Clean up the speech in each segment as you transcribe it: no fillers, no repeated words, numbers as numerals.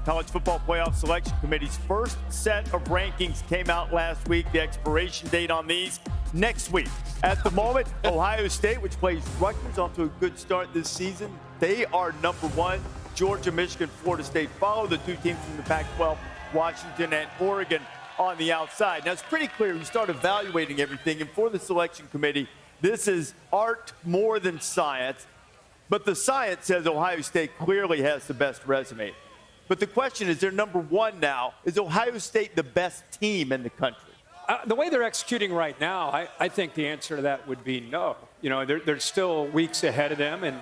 College Football Playoff Selection Committee's first set of rankings came out last week. The expiration date on these next week. At the moment, Ohio State, which plays Rutgers, off to a good start this season. They are number one. Georgia, Michigan, Florida State follow the two teams from the Pac-12, Washington and Oregon on the outside. Now, it's pretty clear you start evaluating everything, and for the selection committee, this is art more than science. But the science says Ohio State clearly has the best resume. But the question is, they're number one now. Is Ohio State the best team in the country? The way they're executing right now, I think the answer to that would be no. You know, they're still weeks ahead of them, and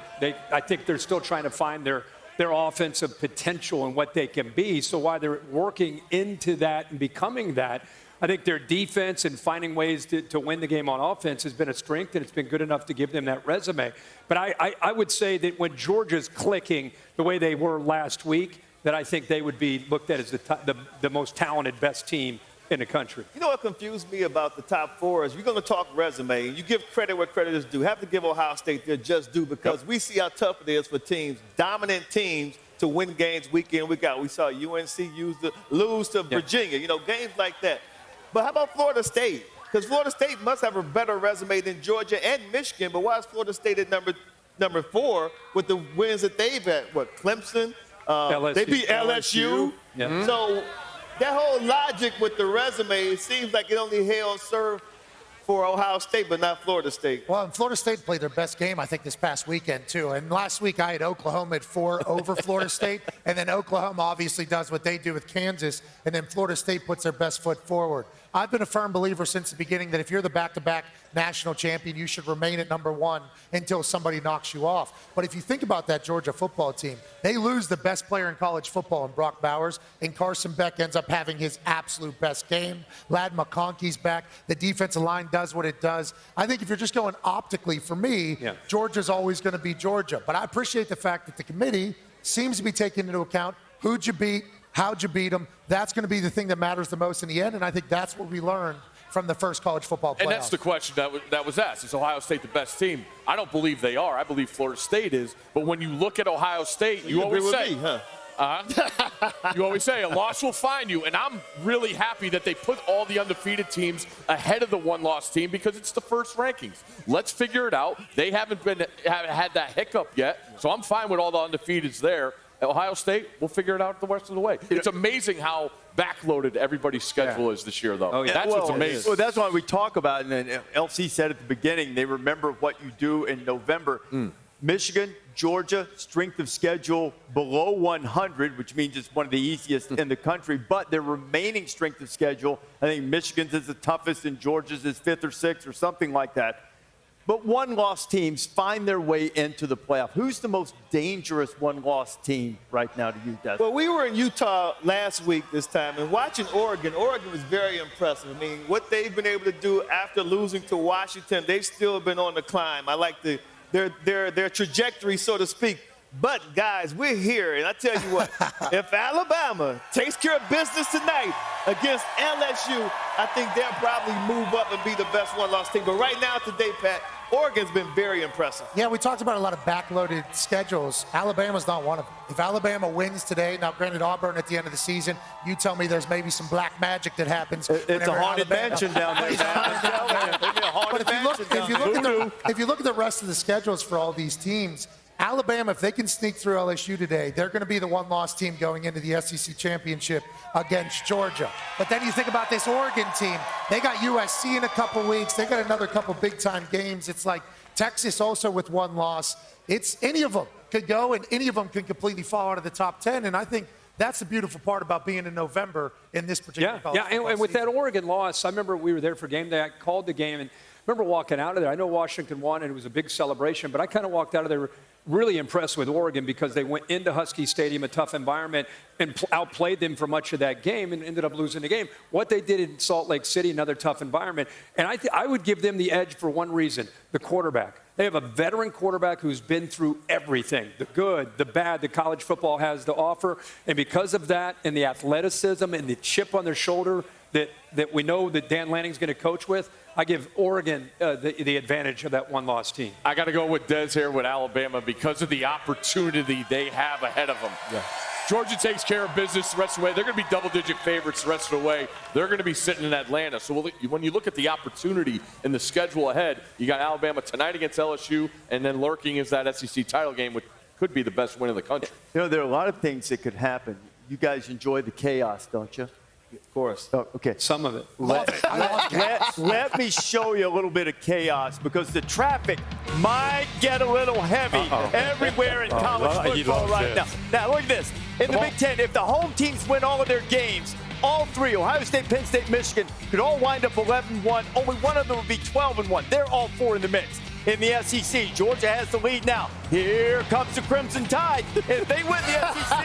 I think they're still trying to find their offensive potential and what they can be. So while they're working into that and becoming that, I think their defense and finding ways to win the game on offense has been a strength, and it's been good enough to give them that resume. But I would say that when Georgia's clicking the way they were last week, that I think they would be looked at as the most talented, best team in the country. You know what confused me about the top four is we're going to talk resume. You give credit where credit is due. Have to give Ohio State their just due because we see how tough it is for teams, dominant teams, to win games week in, week out. We saw UNC lose to Virginia, you know, games like that. But how about Florida State? Because Florida State must have a better resume than Georgia and Michigan, but why is Florida State at number four with the wins that they've had? What, Clemson? LSU. They beat LSU. Yeah. So that whole logic with the resume, it seems like it only held serve for Ohio State, but not Florida State. Well, and Florida State played their best game, I think, this past weekend, too. And last week I had Oklahoma at 4 over Florida State. And then Oklahoma obviously does what they do with Kansas. And then Florida State puts their best foot forward. I've been a firm believer since the beginning that if you're the back-to-back national champion, you should remain at number one until somebody knocks you off. But if you think about that Georgia football team, they lose the best player in college football in Brock Bowers, and Carson Beck ends up having his absolute best game. Ladd McConkey's back. The defensive line does what it does. I think if you're just going optically, for me, Georgia's always going to be Georgia. But I appreciate the fact that the committee seems to be taking into account who'd you beat, how'd you beat them. That's going to be the thing that matters the most in the end, and I think that's what we learned from the first college football playoff. And that's the question that was asked. Is Ohio State the best team? I don't believe they are. I believe Florida State is. But when you look at Ohio State, you always say, you always say, a loss will find you. And I'm really happy that they put all the undefeated teams ahead of the one-loss team because it's the first rankings. Let's figure it out. They haven't had that hiccup yet, so I'm fine with all the undefeateds there. Ohio State, we'll figure it out the rest of the way. It's amazing how backloaded everybody's schedule is this year, though. Oh, yeah. That's what's amazing. Well, that's why we talk about it. And LC said at the beginning, they remember what you do in November. Michigan, Georgia, strength of schedule below 100, which means it's one of the easiest in the country. But their remaining strength of schedule, I think Michigan's is the toughest and Georgia's is 5th or 6th or something like that. But one-loss teams find their way into the playoff. Who's the most dangerous one-loss team right now to you, Desmond? Well, we were in Utah last week this time, and watching Oregon was very impressive. I mean, what they've been able to do after losing to Washington, they've still been on the climb. I like their trajectory, so to speak. But, guys, we're here, and I tell you what, if Alabama takes care of business tonight against LSU, I think they'll probably move up and be the best one-loss team. But right now, today, Pat, Oregon's been very impressive. Yeah, we talked about a lot of backloaded schedules. Alabama's not one of them. If Alabama wins today, now granted Auburn at the end of the season, you tell me there's maybe some black magic that happens. It's a haunted mansion down there. But if you look at the rest of the schedules for all these teams, Alabama, if they can sneak through LSU today, they're going to be the one-loss team going into the SEC championship against Georgia. But then you think about this Oregon team. They got USC in a couple weeks. They got another couple big-time games. It's like Texas also with one loss. It's any of them could go, and any of them can completely fall out of the top 10. And I think that's the beautiful part about being in November in this particular college football and with season. that Oregon loss, I remember we were there for game day. I called the game, and I remember walking out of there. I know Washington won, and it was a big celebration, but I kind of walked out of there really impressed with Oregon because they went into Husky Stadium, a tough environment, and outplayed them for much of that game and ended up losing the game. What they did in Salt Lake City, another tough environment, and I would give them the edge for one reason, the quarterback. They have a veteran quarterback who's been through everything, the good, the bad that college football has to offer, and because of that and the athleticism and the chip on their shoulder that we know that Dan Lanning's going to coach with, I give Oregon the advantage of that one-loss team. I got to go with Des here with Alabama because of the opportunity they have ahead of them. Yeah. Georgia takes care of business the rest of the way, they're going to be double-digit favorites the rest of the way. They're going to be sitting in Atlanta. So when you look at the opportunity in the schedule ahead, you got Alabama tonight against LSU, and then lurking is that SEC title game, which could be the best win in the country. You know, there are a lot of things that could happen. You guys enjoy the chaos, don't you? Of course. Oh, okay. Some of it. Let me show you a little bit of chaos because the traffic might get a little heavy everywhere in college football right now. Now, look at this. In the Big Ten, if the home teams win all of their games, all three, Ohio State, Penn State, Michigan, could all wind up 11-1. Only one of them would be 12-1. They're all four in the mix. In the SEC, Georgia has the lead now. Here comes the Crimson Tide. If they win the SEC,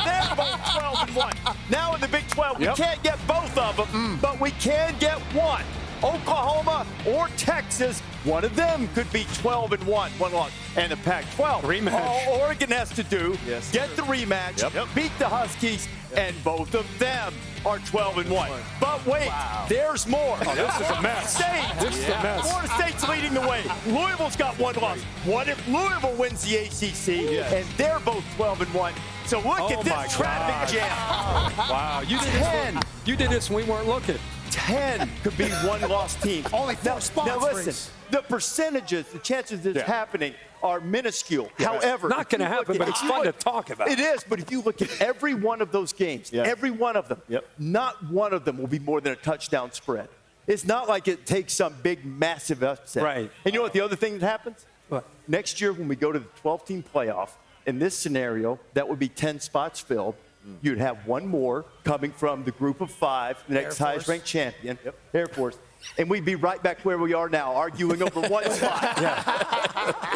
they're both 12-1. Now in the Big 12, we can't get both of them, but we can get one. Oklahoma or Texas, one of them could be 12-1, one loss. And the Pac-12, rematch. All Oregon has to do, get the rematch, beat the Huskies, and both of them are 12-1. But wait, there's more. Oh, this is a mess. This is a mess. Florida State's leading the way. Louisville's got one loss. What if Louisville wins the ACC and they're both 12-1? So look at this traffic jam. Wow, you did this when we weren't looking. 10 could be one-loss team. Only four spots. Now listen, the percentages, the chances of this happening are minuscule. However, not going to happen, but it's fun to talk about. It is, but if you look at every one of those games, every one of them, not one of them will be more than a touchdown spread. It's not like it takes some big, massive upset. Right. And you know what the other thing that happens? What? Next year when we go to the 12-team playoff, in this scenario, that would be 10 spots filled. You'd have one more coming from the group of five, the next highest ranked champion, Air Force. And we'd be right back where we are now, arguing over one spot.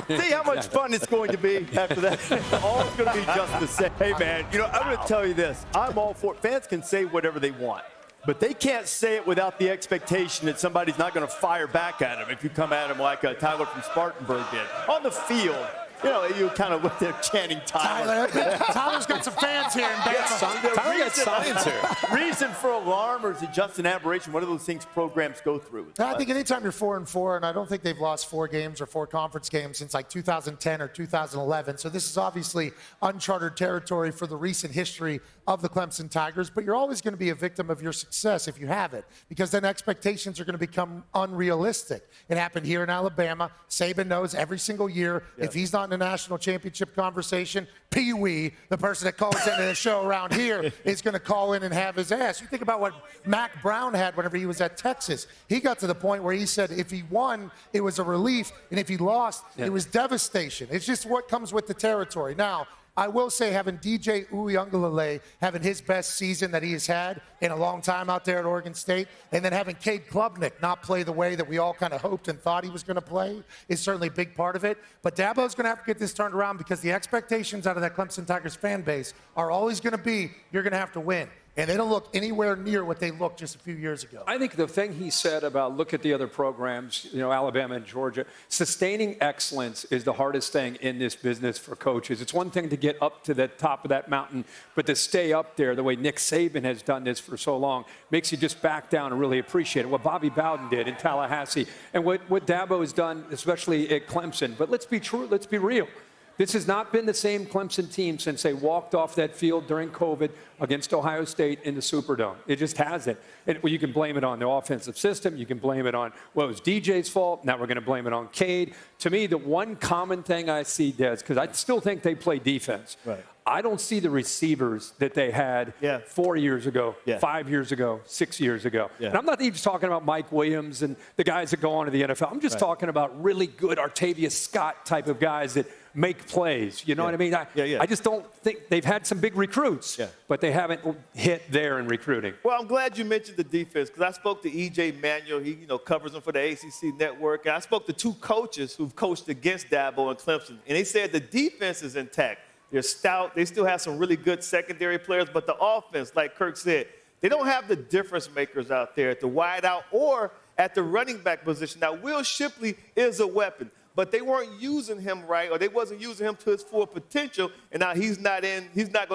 See how much fun it's going to be after that? All it's going to be just the same. Hey, man, you know, I'm going to tell you this. I'm all for it. Fans can say whatever they want, but they can't say it without the expectation that somebody's not going to fire back at them if you come at them like Tyler from Spartanburg did. On the field, you know, you kind of look there chanting Tyler. Tyler's got some fans here in Bama. Tyler got science here. Reason for alarm, or is it just an aberration? What are those things programs go through? I think anytime you're 4-4, and I don't think they've lost 4 games or 4 conference games since like 2010 or 2011. So this is obviously uncharted territory for the recent history of the Clemson Tigers. But you're always going to be a victim of your success if you have it, because then expectations are going to become unrealistic. It happened here in Alabama. Saban knows every single year if he's not in a national championship conversation, Pee Wee, the person that calls into the show around here, is going to call in and have his ass. You think about what Mac Brown had whenever he was at Texas. He got to the point where he said if he won, it was a relief, and if he lost, it was devastation. It's just what comes with the territory. Now, I will say having DJ Uiagalelei having his best season that he has had in a long time out there at Oregon State, and then having Cade Klubnik not play the way that we all kind of hoped and thought he was going to play is certainly a big part of it. But Dabo's going to have to get this turned around because the expectations out of that Clemson Tigers fan base are always going to be you're going to have to win. And they don't look anywhere near what they looked just a few years ago. I think the thing he said about look at the other programs, you know, Alabama and Georgia, sustaining excellence is the hardest thing in this business for coaches. It's one thing to get up to the top of that mountain, but to stay up there the way Nick Saban has done this for so long makes you just back down and really appreciate it. What Bobby Bowden did in Tallahassee and what Dabo has done, especially at Clemson. But let's be true, let's be real. This has not been the same Clemson team since they walked off that field during COVID against Ohio State in the Superdome. It just hasn't. You can blame it on the offensive system. You can blame it on, well, it was DJ's fault. Now we're going to blame it on Cade. To me, the one common thing I see, Des, because I still think they play defense. Right. I don't see the receivers that they had 4 years ago, 5 years ago, 6 years ago. And I'm not even talking about Mike Williams and the guys that go on to the NFL. I'm just talking about really good Artavius Scott type of guys that make plays. You know what I mean? I just don't think they've had some big recruits, but they haven't hit there in recruiting. Well, I'm glad you mentioned the defense because I spoke to E.J. Manuel. He, covers them for the ACC Network. And I spoke to 2 coaches who've coached against Dabo and Clemson, and they said the defense is intact. They're stout. They still have some really good secondary players, but the offense, like Kirk said, they don't have the difference makers out there at the wideout or at the running back position. Now, Will Shipley is a weapon, but they weren't using him right, or they wasn't using him to his full potential, and now he's not going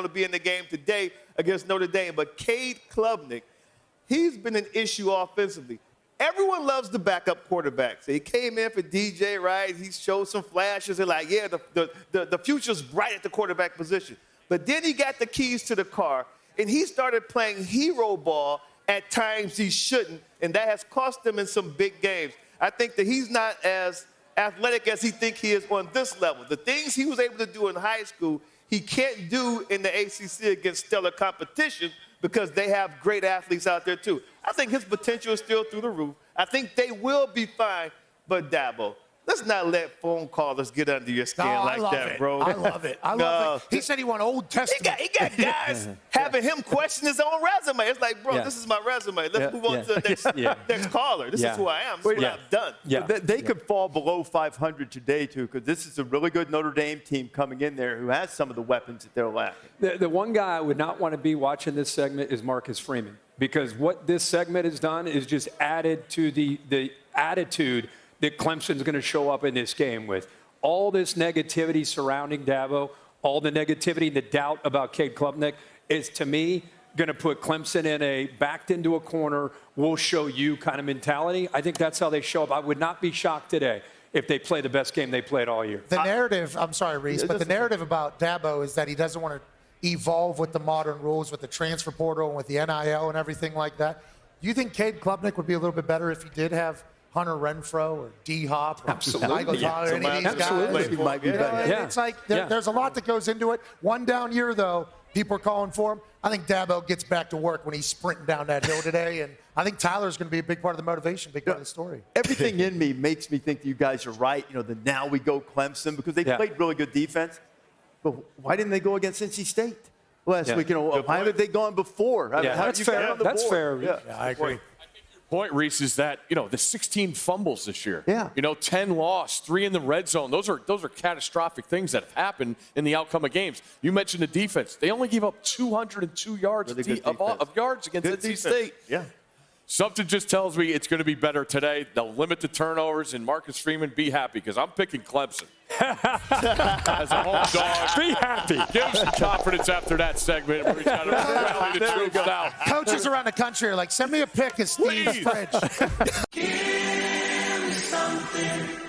to be in the game today against Notre Dame. But Cade Klubnik, he's been an issue offensively. Everyone loves the backup quarterback. So he came in for DJ, right? He showed some flashes. They're like, yeah, the future's bright at the quarterback position. But then he got the keys to the car, and he started playing hero ball at times he shouldn't, and that has cost him in some big games. I think that he's not as athletic as he thinks he is on this level. The things he was able to do in high school, he can't do in the ACC against stellar competition because they have great athletes out there too. I think his potential is still through the roof. I think they will be fine, but Dabo, let's not let phone callers get under your skin like that, bro. I love it. I love it. He said he won Old Testament. He got guys having him question his own resume. It's like, bro, this is my resume. Let's move on to the next caller. This is who I am. This is what I've done. Yeah. They could fall below 500 today, too, because this is a really good Notre Dame team coming in there who has some of the weapons that they're lacking. The one guy I would not want to be watching this segment is Marcus Freeman, because what this segment has done is just added to the attitude that Clemson's going to show up in this game with. All this negativity surrounding Dabo, all the negativity, the doubt about Cade Klubnik is, to me, going to put Clemson in a backed into a corner, we'll show you kind of mentality. I think that's how they show up. I would not be shocked today if they play the best game they played all year. The narrative, I'm sorry, Reese, but the narrative about Dabo is that he doesn't want to evolve with the modern rules, with the transfer portal and with the NIL and everything like that. Do you think Cade Klubnik would be a little bit better if he did have Hunter Renfro or D-Hop or Michael Tyler, any of these guys? Absolutely. Might be better. It's like there's a lot that goes into it. One down year, though, people are calling for him. I think Dabo gets back to work when he's sprinting down that hill today, and I think Tyler's going to be a big part of the motivation, big part of the story. Everything in me makes me think that you guys are right. The now we go Clemson, because they played really good defense. But why didn't they go against NC State last week? Why haven't they gone before? That's fair. That's fair. Yeah, I agree. Point, Reese, is that, the 16 fumbles this year. Yeah. 10 lost, 3 in the red zone. Those are catastrophic things that have happened in the outcome of games. You mentioned the defense. They only gave up 202 yards of yards against NC State. Yeah. Something just tells me it's going to be better today. They'll limit the turnovers, and Marcus Freeman, be happy, because I'm picking Clemson. As a home dog. Be happy. Give him some confidence after that segment. We're trying to rally the troops out. Coaches around the country are like, send me a pick of Steve's fridge. Give me something.